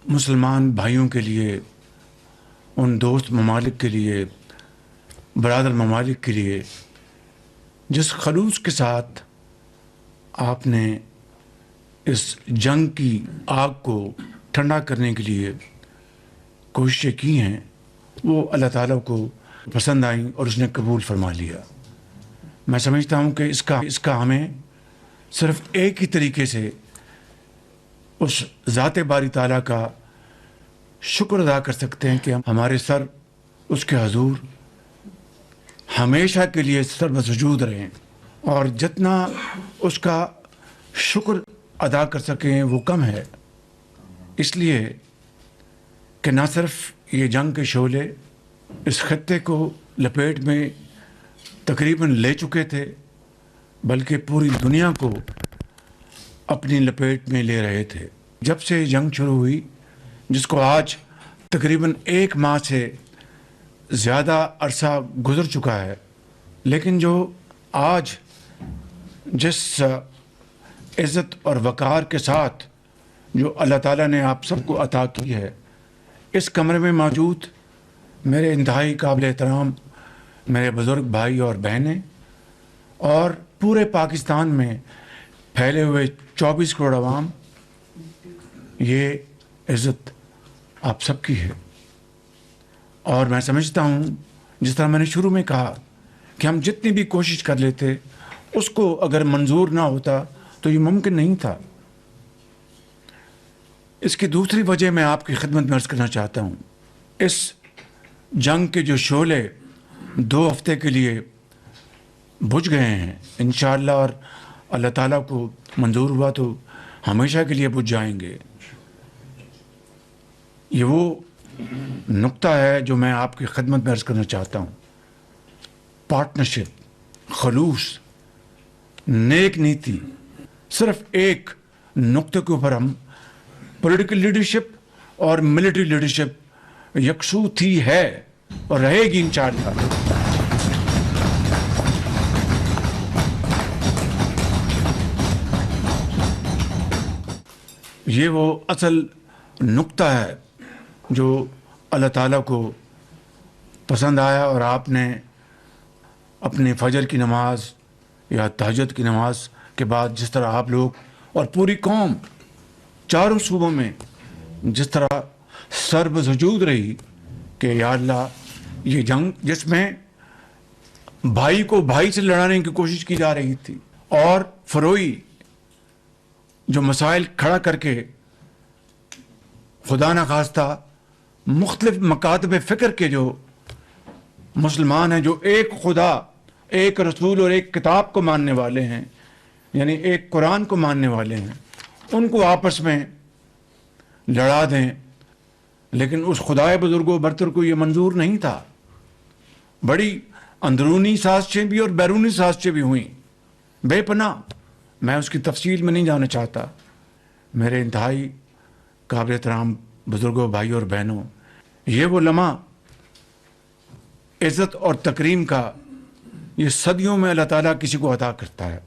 مسلمان بھائیوں کے لیے، ان دوست ممالک کے لیے، برادر ممالک کے لیے جس خلوص کے ساتھ آپ نے اس جنگ کی آگ کو ٹھنڈا کرنے کے لیے کوششیں کی ہیں، وہ اللہ تعالیٰ کو پسند آئیں اور اس نے قبول فرما لیا۔ میں سمجھتا ہوں کہ اس کا ہمیں صرف ایک ہی طریقے سے اس ذات باری تعالیٰ کا شکر ادا کر سکتے ہیں کہ ہمارے سر اس کے حضور ہمیشہ کے لیے سر بسجود رہیں، اور جتنا اس کا شکر ادا کر سکیں وہ کم ہے، اس لیے کہ نہ صرف یہ جنگ کے شعلے اس خطے کو لپیٹ میں تقریباً لے چکے تھے، بلکہ پوری دنیا کو اپنی لپیٹ میں لے رہے تھے۔ جب سے جنگ شروع ہوئی، جس کو آج تقریباً 1 ماہ سے زیادہ عرصہ گزر چکا ہے، لیکن جو آج جس عزت اور وقار کے ساتھ جو اللہ تعالیٰ نے آپ سب کو عطا کی ہے، اس کمرے میں موجود میرے انتہائی قابل احترام میرے بزرگ بھائی اور بہنیں، اور پورے پاکستان میں پھیلے ہوئے 24 کروڑ عوام، یہ عزت آپ سب کی ہے۔ اور میں سمجھتا ہوں، جس طرح میں نے شروع میں کہا کہ ہم جتنی بھی کوشش کر لیتے، اس کو اگر منظور نہ ہوتا تو یہ ممکن نہیں تھا۔ اس کی دوسری وجہ میں آپ کی خدمت میں عرض کرنا چاہتا ہوں، اس جنگ کے جو شعلے 2 ہفتے کے لیے بجھ گئے ہیں، انشاءاللہ، اور اللہ تعالیٰ کو منظور ہوا تو ہمیشہ کے لیے بجھ جائیں گے۔ یہ وہ نقطہ ہے جو میں آپ کی خدمت میں عرض کرنا چاہتا ہوں۔ پارٹنرشپ، خلوص، نیک نیتی، صرف ایک نقطے کے اوپر ہم پولیٹیکل لیڈرشپ اور ملٹری لیڈرشپ یکسو تھی، ہے اور رہے گی انشاءاللہ۔ یہ وہ اصل نقطہ ہے جو اللہ تعالیٰ کو پسند آیا، اور آپ نے اپنے فجر کی نماز یا تہجد کی نماز کے بعد جس طرح آپ لوگ اور پوری قوم چاروں صوبوں میں جس طرح سر بسجود رہی کہ یا اللہ، یہ جنگ جس میں بھائی کو بھائی سے لڑانے کی کوشش کی جا رہی تھی، اور فروئی جو مسائل کھڑا کر کے خدا نخواستہ مختلف مکاتب فکر کے جو مسلمان ہیں، جو ایک خدا، ایک رسول اور ایک کتاب کو ماننے والے ہیں، یعنی ایک قرآن کو ماننے والے ہیں، ان کو آپس میں لڑا دیں، لیکن اس خدائے بزرگ و برتر کو یہ منظور نہیں تھا۔ بڑی اندرونی سازشیں بھی اور بیرونی سازشیں بھی ہوئیں، بے پناہ۔ میں اس کی تفصیل میں نہیں جانا چاہتا۔ میرے انتہائی قابل احترام بزرگوں، بھائی اور بہنوں، یہ وہ لمحہ عزت اور تکریم کا یہ صدیوں میں اللہ تعالیٰ کسی کو عطا کرتا ہے۔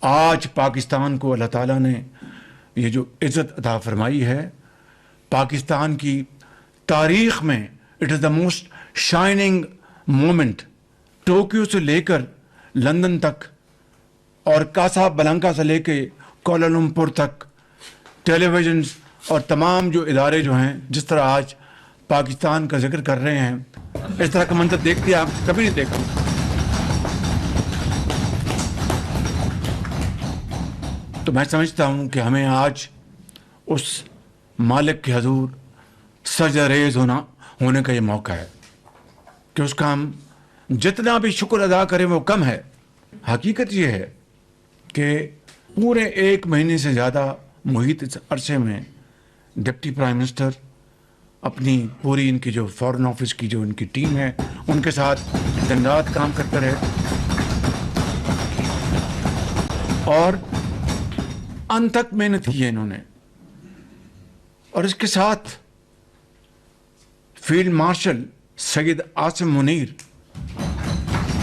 آج پاکستان کو اللہ تعالیٰ نے یہ جو عزت عطا فرمائی ہے، پاکستان کی تاریخ میں it is the most shining moment. Tokyo سے لے کر لندن تک، اور کاسا بلنکا سے لے کے کوالالمپور تک، ٹیلی ویژنز اور تمام جو ادارے جو ہیں جس طرح آج پاکستان کا ذکر کر رہے ہیں، اس طرح کا منظر دیکھتے آپ کبھی نہیں دیکھا۔ تو میں سمجھتا ہوں کہ ہمیں آج اس مالک کے حضور سجدہ ریز ہونے کا یہ موقع ہے کہ اس کا ہم جتنا بھی شکر ادا کریں وہ کم ہے۔ حقیقت یہ ہے کہ پورے 1 مہینے سے زیادہ محیط اس عرصے میں ڈپٹی پرائم منسٹر اپنی پوری ان کی جو فارن آفس کی جو ان کی ٹیم ہے، ان کے ساتھ دن رات کام کرتے رہے، اور انت تک محنت کی ہے انہوں نے۔ اور اس کے ساتھ فیلڈ مارشل سید عاصم منیر،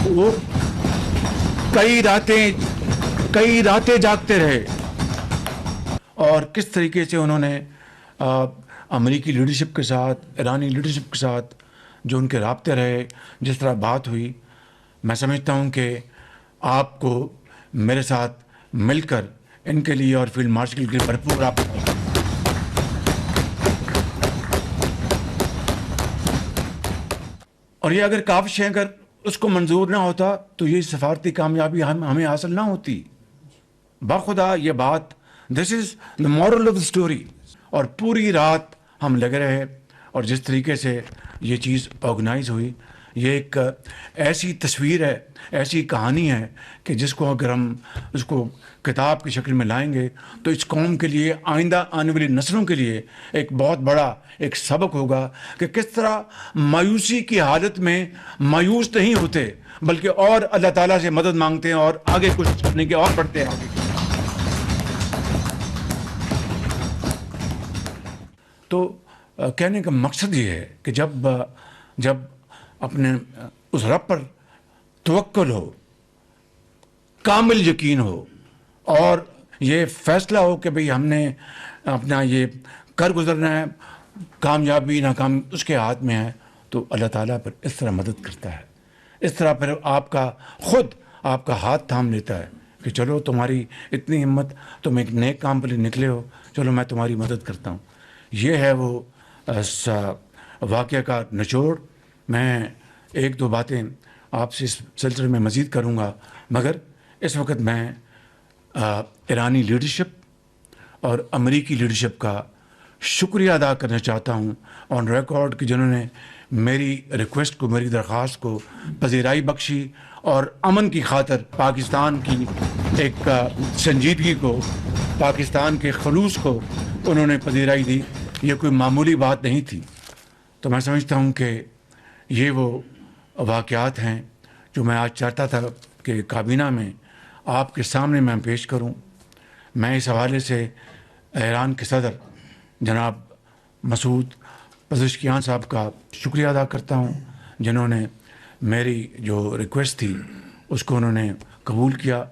وہ کئی راتیں جاگتے رہے، اور کس طریقے سے انہوں نے امریکی لیڈرشپ کے ساتھ، ایرانی لیڈرشپ کے ساتھ جو ان کے رابطے رہے، جس طرح بات ہوئی، میں سمجھتا ہوں کہ آپ کو میرے ساتھ مل کر ان کے لیے اور فیلڈ مارشل کے لیے بھرپور آپ اور یہ اگر کاوش ہے، اگر اس کو منظور نہ ہوتا تو یہ سفارتی کامیابی ہمیں حاصل نہ ہوتی. بخدا یہ بات، this is the moral of the story. اور پوری رات ہم لگے رہے، اور جس طریقے سے یہ چیز آرگنائز ہوئی، یہ ایک ایسی تصویر ہے، ایسی کہانی ہے کہ جس کو اگر ہم اس کو کتاب کی شکل میں لائیں گے تو اس قوم کے لیے، آئندہ آنے والی نسلوں کے لیے ایک بہت بڑا ایک سبق ہوگا کہ کس طرح مایوسی کی حالت میں مایوس نہیں ہوتے، بلکہ اور اللہ تعالیٰ سے مدد مانگتے ہیں اور آگے کچھ کرنے کے اور بڑھتے ہیں. تو کہنے کا مقصد یہ ہے کہ جب اپنے اس رب پر توکل ہو، کامل یقین ہو، اور یہ فیصلہ ہو کہ بھئی ہم نے اپنا یہ کر گزرنا ہے، کامیابی ناکام اس کے ہاتھ میں ہے، تو اللہ تعالیٰ پر اس طرح مدد کرتا ہے. اس طرح پھر آپ کا ہاتھ تھام لیتا ہے کہ چلو تمہاری اتنی ہمت، تم ایک نیک کام پر نکلے ہو، چلو میں تمہاری مدد کرتا ہوں. یہ ہے وہ واقعہ کا نچوڑ. میں ایک دو باتیں آپ سے اس سلسلے میں مزید کروں گا، مگر اس وقت میں ایرانی لیڈرشپ اور امریکی لیڈرشپ کا شکریہ ادا کرنا چاہتا ہوں آن ریکارڈ کہ جنہوں نے میری ریکویسٹ کو، میری درخواست کو پذیرائی بخشی، اور امن کی خاطر پاکستان کی ایک سنجیدگی کو، پاکستان کے خلوص کو انہوں نے پذیرائی دی. یہ کوئی معمولی بات نہیں تھی. تو میں سمجھتا ہوں کہ یہ وہ واقعات ہیں جو میں آج چاہتا تھا کہ کابینہ میں آپ کے سامنے میں پیش کروں. میں اس حوالے سے ایران کے صدر جناب مسعود پزشکیان صاحب کا شکریہ ادا کرتا ہوں، جنہوں نے میری جو ریکویسٹ تھی اس کو انہوں نے قبول کیا.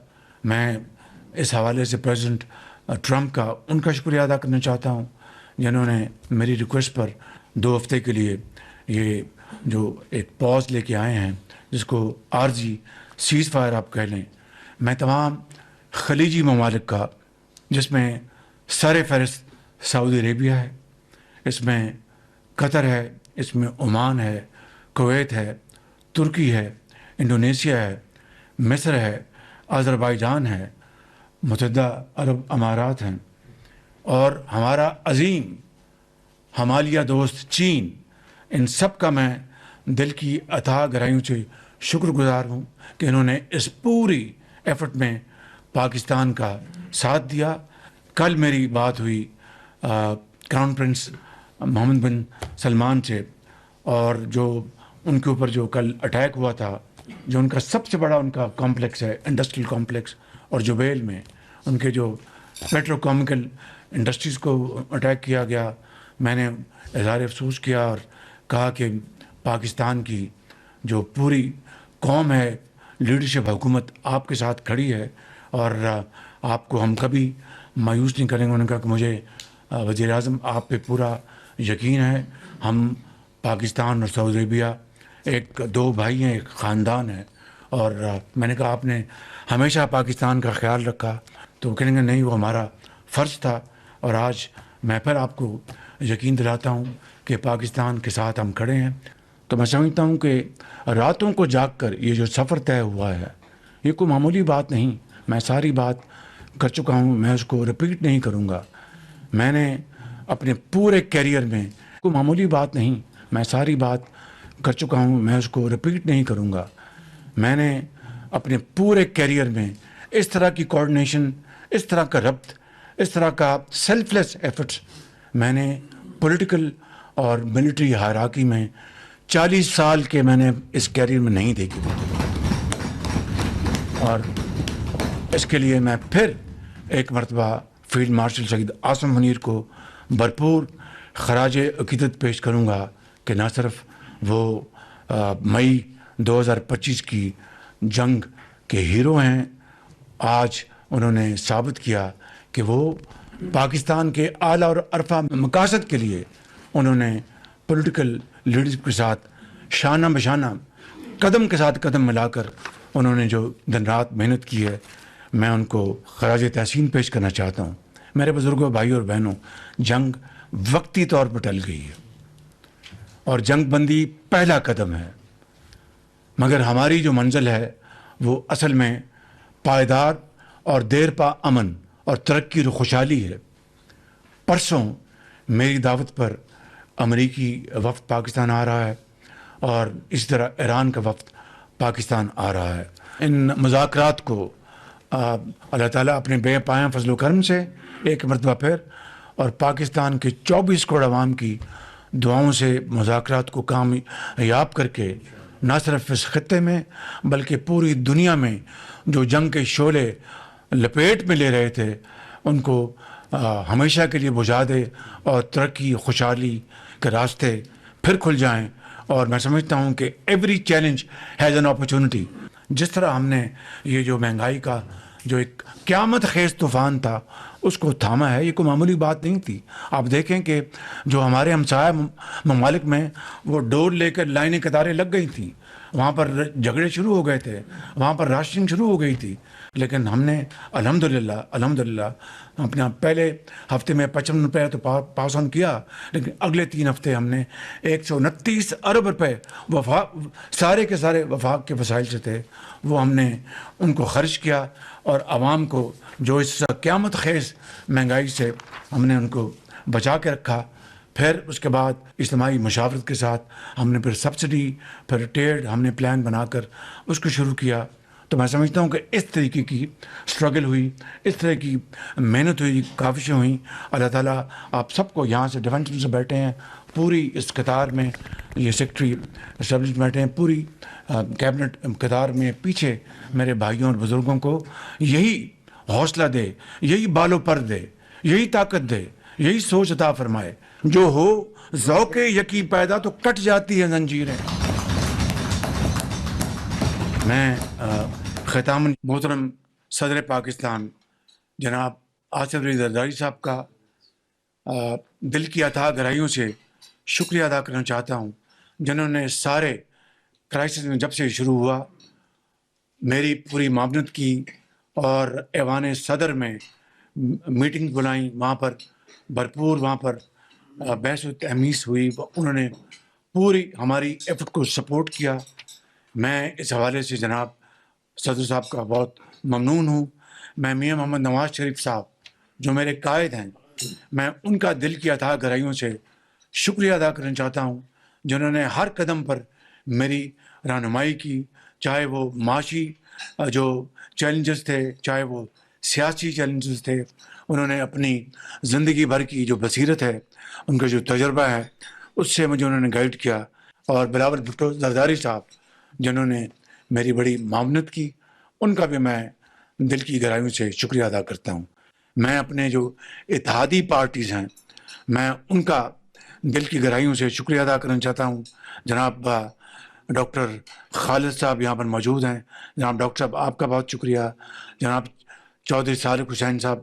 میں اس حوالے سے پریزیڈنٹ ٹرمپ کا ان کا شکریہ ادا کرنا چاہتا ہوں، جنہوں نے میری ریکویسٹ پر 2 ہفتے کے لیے یہ جو ایک پاز لے کے آئے ہیں، جس کو عارضی سیز فائر آپ کہہ لیں. میں تمام خلیجی ممالک کا، جس میں سر فہرست سعودی عربیہ ہے، اس میں قطر ہے، اس میں عمان ہے، کویت ہے، ترکی ہے، انڈونیشیا ہے، مصر ہے، آذربائیجان ہے، متحدہ عرب امارات ہیں، اور ہمارا عظیم ہمالیہ دوست چین، ان سب کا میں دل کی اتھاہ گہرائیوں سے شکر گزار ہوں کہ انہوں نے اس پوری ایفرٹ میں پاکستان کا ساتھ دیا. کل میری بات ہوئی کراؤن پرنس محمد بن سلمان سے، اور جو ان کے اوپر جو کل اٹیک ہوا تھا، جو ان کا سب سے بڑا ان کا کمپلیکس ہے، انڈسٹریل کمپلیکس، اور جبیل میں ان کے جو پیٹرو کیمیکل انڈسٹریز کو اٹیک کیا گیا. میں نے اظہار افسوس کیا اور کہا کہ پاکستان کی جو پوری قوم ہے، لیڈرشپ حکومت آپ کے ساتھ کھڑی ہے، اور آپ کو ہم کبھی مایوس نہیں کریں گے. انہوں نے کہا کہ مجھے وزیر اعظم آپ پہ پورا یقین ہے. ہم پاکستان اور سعودی عربیہ ایک 2 بھائی ہیں، ایک خاندان ہے. اور میں نے کہا آپ نے ہمیشہ پاکستان کا خیال رکھا. تو وہ کہیں گے نہیں، وہ ہمارا فرض تھا. اور آج میں پھر آپ کو یقین دلاتا ہوں کہ پاکستان کے ساتھ ہم کھڑے ہیں. تو میں سمجھتا ہوں کہ راتوں کو جاگ کر یہ جو سفر طے ہوا ہے، یہ کوئی معمولی بات نہیں. میں ساری بات کر چکا ہوں، میں اس کو رپیٹ نہیں کروں گا. میں نے اپنے پورے کیریئر میں، کوئی معمولی بات نہیں، میں ساری بات کر چکا ہوں، میں اس کو رپیٹ نہیں کروں گا. میں نے اپنے پورے کیریئر میں اس طرح کی کوآرڈینیشن، اس طرح کا ربط، اس طرح کا سیلف لیس ایفرٹس میں نے پولیٹیکل اور ملٹری ہائرارکی میں 40 سال کے میں نے اس کیریئر میں نہیں دیکھی. اور اس کے لیے میں پھر ایک مرتبہ فیلڈ مارشل شہید عاصم منیر کو بھرپور خراج عقیدت پیش کروں گا کہ نہ صرف وہ مئی 2025 کی جنگ کے ہیرو ہیں، آج انہوں نے ثابت کیا کہ وہ پاکستان کے اعلیٰ اور عرفہ مقاصد کے لیے انہوں نے پولیٹیکل لیڈرشپ کے ساتھ شانہ بشانہ قدم کے ساتھ قدم ملا کر انہوں نے جو دن رات محنت کی ہے، میں ان کو خراج تحسین پیش کرنا چاہتا ہوں۔ میرے بزرگوں، بھائیوں اور بہنوں، جنگ وقتی طور پر ٹل گئی ہے اور جنگ بندی پہلا قدم ہے، مگر ہماری جو منزل ہے وہ اصل میں پائیدار اور دیر پا امن اور ترقی اور خوشحالی ہے۔ پرسوں میری دعوت پر امریکی وفد پاکستان آ رہا ہے اور اسی طرح ایران کا وفد پاکستان آ رہا ہے۔ ان مذاکرات کو اللہ تعالیٰ اپنے بے پایاں فضل و کرم سے ایک مرتبہ پھر اور پاکستان کے 24 کروڑ عوام کی دعاؤں سے مذاکرات کو کامیاب کر کے نہ صرف اس خطے میں بلکہ پوری دنیا میں جو جنگ کے شعلے لپیٹ میں لے رہے تھے ان کو ہمیشہ کے لیے بجھا دے اور ترقی، خوشحالی کے راستے پھر کھل جائیں۔ اور میں سمجھتا ہوں کہ every challenge has an opportunity. جس طرح ہم نے یہ جو مہنگائی کا جو ایک قیامت خیز طوفان تھا اس کو تھاما ہے، یہ کوئی معمولی بات نہیں تھی۔ آپ دیکھیں کہ جو ہمارے ہمسایہ ممالک میں وہ ڈور لے کر لائنیں قطاریں لگ گئی تھیں، وہاں پر جھگڑے شروع ہو گئے تھے، وہاں پر راشننگ شروع ہو گئی تھی، لیکن ہم نے الحمدللہ اپنے پہلے ہفتے میں 55 روپے تو پاس آن کیا، لیکن اگلے 3 ہفتے ہم نے 129 ارب روپے سارے کے سارے وفاق کے وسائل سے تھے وہ ہم نے ان کو خرچ کیا اور عوام کو جو اس قیامت خیز مہنگائی سے ہم نے ان کو بچا کے رکھا۔ پھر اس کے بعد اجتماعی مشاورت کے ساتھ ہم نے پھر سبسڈی، پھر ٹیڈ ہم نے پلان بنا کر اس کو شروع کیا۔ تو میں سمجھتا ہوں کہ اس طریقے کی سٹرگل ہوئی، اس طرح کی محنت ہوئی، کاوشیں ہوئیں۔ اللہ تعالیٰ آپ سب کو یہاں سے ڈیفینس سے بیٹھے ہیں، پوری اس قطار میں یہ سیکٹری اسٹیبلش بیٹھے ہیں، پوری کیبنٹ قطار میں پیچھے میرے بھائیوں اور بزرگوں کو یہی حوصلہ دے، یہی بالوں پر دے، یہی طاقت دے، یہی سوچ عطا فرمائے۔ جو ہو ذوق یقیں پیدا تو کٹ جاتی ہے زنجیریں۔ میں ختاماً محترم صدر پاکستان جناب آصف علی زرداری صاحب کا دل کی اتھاہ گہرائیوں سے شکریہ ادا کرنا چاہتا ہوں، جنہوں نے سارے کرائسس میں جب سے شروع ہوا میری پوری معاونت کی اور ایوان صدر میں میٹنگ بلائیں، وہاں پر بھرپور وہاں پر بحث و تحمیس ہوئی، انہوں نے پوری ہماری ایفرٹ کو سپورٹ کیا۔ میں اس حوالے سے جناب صدر صاحب کا بہت ممنون ہوں۔ میں میاں محمد نواز شریف صاحب جو میرے قائد ہیں، میں ان کا دل کی اتھاہ گہرائیوں سے شکریہ ادا کرنا چاہتا ہوں، جنہوں نے ہر قدم پر میری رہنمائی کی، چاہے وہ معاشی جو چیلنجز تھے، چاہے وہ سیاسی چیلنجز تھے۔ انہوں نے اپنی زندگی بھر کی جو بصیرت ہے، ان کا جو تجربہ ہے، اس سے مجھے انہوں نے گائیڈ کیا۔ اور بلاول بھٹو زرداری صاحب جنہوں نے میری بڑی معاونت کی، ان کا بھی میں دل کی گہرائیوں سے شکریہ ادا کرتا ہوں۔ میں اپنے جو اتحادی پارٹیز ہیں، میں ان کا دل کی گہرائیوں سے شکریہ ادا کرنا چاہتا ہوں۔ جناب ڈاکٹر خالد صاحب یہاں پر موجود ہیں، جناب ڈاکٹر صاحب آپ کا بہت شکریہ، جناب چودھری صالح حسین صاحب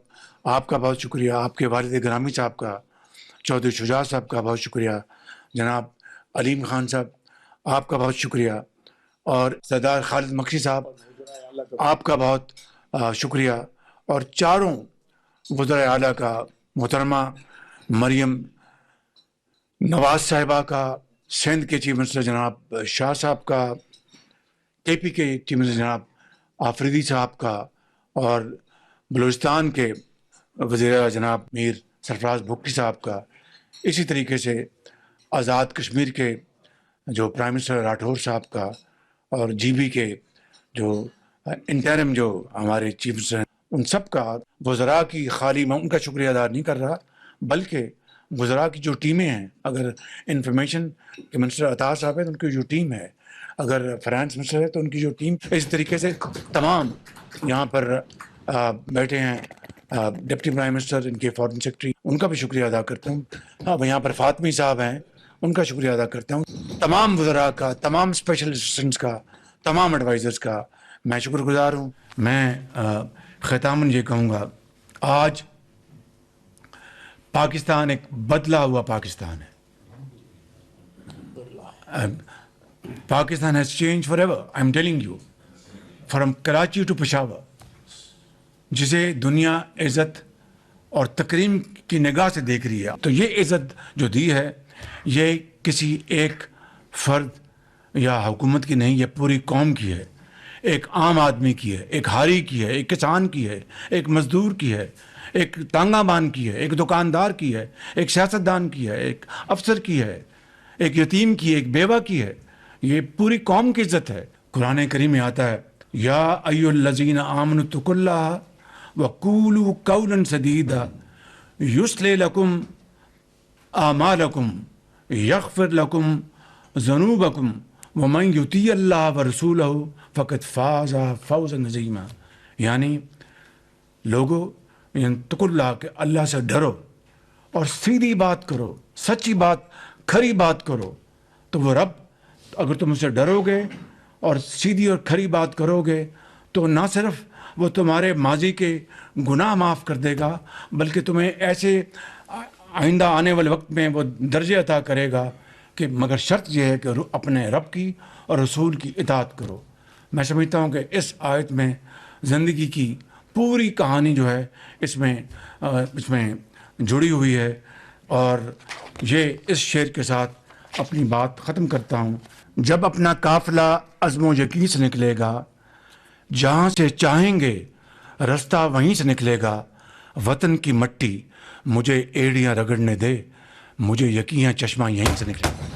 آپ کا بہت شکریہ، آپ کے والد گرامی صاحب کا، چودھری شجاع صاحب کا بہت شکریہ، جناب علیم خان صاحب آپ کا بہت شکریہ، اور سردار خالد مکسی صاحب آپ کا بہت شکریہ، اور چاروں وزرائے اعلیٰ کا، محترمہ مریم نواز صاحبہ کا، سندھ کے چیف منسٹر جناب شاہ صاحب کا، کے پی کے چیف منسٹر جناب آفریدی صاحب کا، اور بلوچستان کے وزیر اعلیٰ جناب میر سرفراز بھٹی صاحب کا، اسی طریقے سے آزاد کشمیر کے جو پرائم منسٹر راٹھور صاحب کا، اور جی بی کے جو انٹرم جو ہمارے چیف منسٹر ہیں، ان سب کا، وزراء کی خالی میں ان کا شکریہ ادا نہیں کر رہا، بلکہ وزراء کی جو ٹیمیں ہیں، اگر انفارمیشن کے منسٹر عطا صاحب ہے تو ان کی جو ٹیم ہے، اگر فائنانس منسٹر ہے تو ان کی جو ٹیم، اس طریقے سے تمام یہاں پر بیٹھے ہیں ڈپٹی پرائم منسٹر، ان کے فارن سیکرٹری، ان کا بھی شکریہ ادا کرتا ہوں۔ اب یہاں پر فاطمی صاحب ہیں، ان کا شکریہ ادا کرتا ہوں۔ تمام وزراء کا، تمام اسپیشل اسسٹنٹس کا، تمام ایڈوائزرز کا میں شکر گزار ہوں۔ میں ختاماً یہ کہوں گا، آج پاکستان ایک بدلا ہوا پاکستان ہے. Pakistan has changed forever. I'm telling you. From Karachi to Peshawar. جسے دنیا عزت اور تکریم کی نگاہ سے دیکھ رہی ہے. تو یہ عزت جو دی ہے یہ کسی ایک فرد یا حکومت کی نہیں، یہ پوری قوم کی ہے. ایک عام آدمی کی ہے، ایک ہاری کی ہے، ایک کسان کی ہے، ایک مزدور کی ہے، ایک تانگا بان کی ہے، ایک دکاندار کی ہے، ایک سیاستدان کی ہے، ایک افسر کی ہے، ایک یتیم کی ہے، ایک بیوہ کی ہے. یہ پوری قوم کی عزت ہے. قرآن کریم میں آتا ہے یا ایھا الذین آمنوا اتقوا اللہ وقولوا قولا سدیدا یصلح لکم اعمالکم یغفر لکم ذنوبکم ومن یطیع اللہ ورسولہ فقد فاز فوزا عظیما. یعنی لوگو اتقوا اللہ کہ اللہ سے ڈرو اور سیدھی بات کرو، سچی بات، کھری بات کرو. تو وہ رب اگر تم اسے ڈرو گے اور سیدھی اور کھری بات کرو گے تو نہ صرف وہ تمہارے ماضی کے گناہ معاف کر دے گا بلکہ تمہیں ایسے آئندہ آنے والے وقت میں وہ درجے عطا کرے گا کہ مگر شرط یہ ہے کہ اپنے رب کی اور رسول کی اطاعت کرو. میں سمجھتا ہوں کہ اس آیت میں زندگی کی پوری کہانی جو ہے اس میں جڑی ہوئی ہے. اور یہ اس شعر کے ساتھ اپنی بات ختم کرتا ہوں. جب اپنا قافلہ عزم و یقین سے نکلے گا، جہاں سے چاہیں گے رستہ وہیں سے نکلے گا. وطن کی مٹی مجھے ایڑیاں رگڑنے دے، مجھے یقین چشمہ یہیں سے نکلے گا.